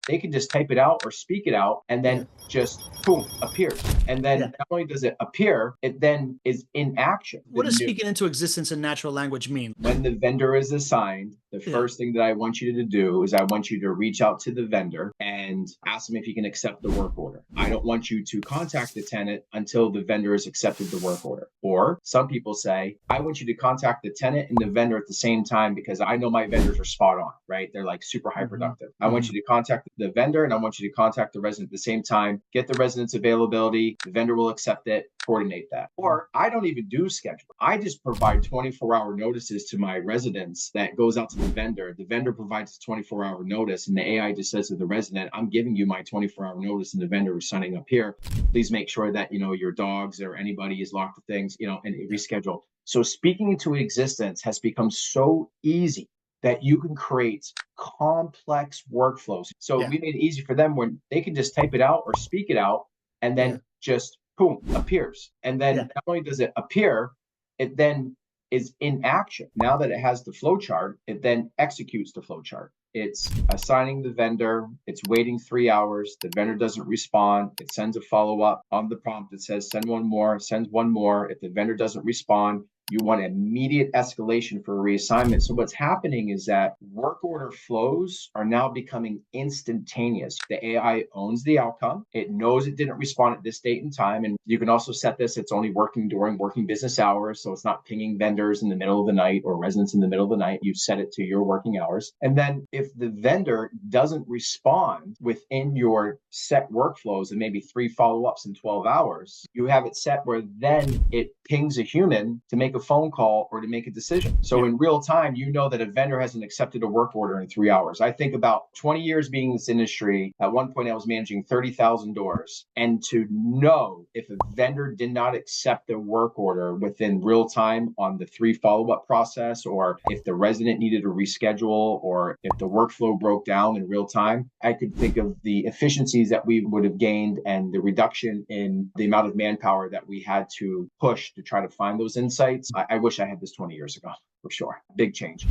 they can just type it out or speak it out, and then just boom, appears. And then not only does it appear, it then is in action. What does speaking into existence in natural language mean? When the vendor is assigned, the first thing that I want you to do is I want you to reach out to the vendor and ask them if he can accept the work order. I don't want you to contact the tenant until the vendor has accepted the work order. Or some people say, I want you to contact the tenant and the vendor at the same time because I know my vendors are spot on, right? They're like super high productive. I want you to contact the vendor and I want you to contact the resident at the same time, get the resident's availability, the vendor will accept it, coordinate that. Or I don't even do schedule. I just provide 24-hour notices to my residents that goes out to the vendor. The vendor provides a 24-hour notice and the AI just says to the resident, I'm giving you my 24-hour notice and the vendor is signing up here. Please make sure that, your dogs or anybody is locked with things, and reschedule. So speaking into existence has become so easy that you can create complex workflows. So we made it easy for them when they can just type it out or speak it out and then just boom, appears. And then not only does it appear, it then is in action. Now that it has the flow chart, it then executes the flow chart. It's assigning the vendor, it's waiting 3 hours, the vendor doesn't respond, it sends a follow-up on the prompt. It says, send one more, sends one more. If the vendor doesn't respond, you want immediate escalation for a reassignment. So what's happening is that work order flows are now becoming instantaneous. The AI owns the outcome. It knows it didn't respond at this date and time. And you can also set this, it's only working during working business hours. So it's not pinging vendors in the middle of the night or residents in the middle of the night. You set it to your working hours. And then if the vendor doesn't respond within your set workflows and maybe 3 follow-ups in 12 hours, you have it set where then it pings a human to make a phone call or to make a decision. So in real time, you know that a vendor hasn't accepted a work order in 3 hours. I think about 20 years being in this industry, at one point I was managing 30,000 doors. And to know if a vendor did not accept the work order within real time on the 3 follow-up process, or if the resident needed to reschedule, or if the workflow broke down in real time, I could think of the efficiencies that we would have gained and the reduction in the amount of manpower that we had to push to try to find those insights. I wish I had this 20 years ago, for sure. Big change.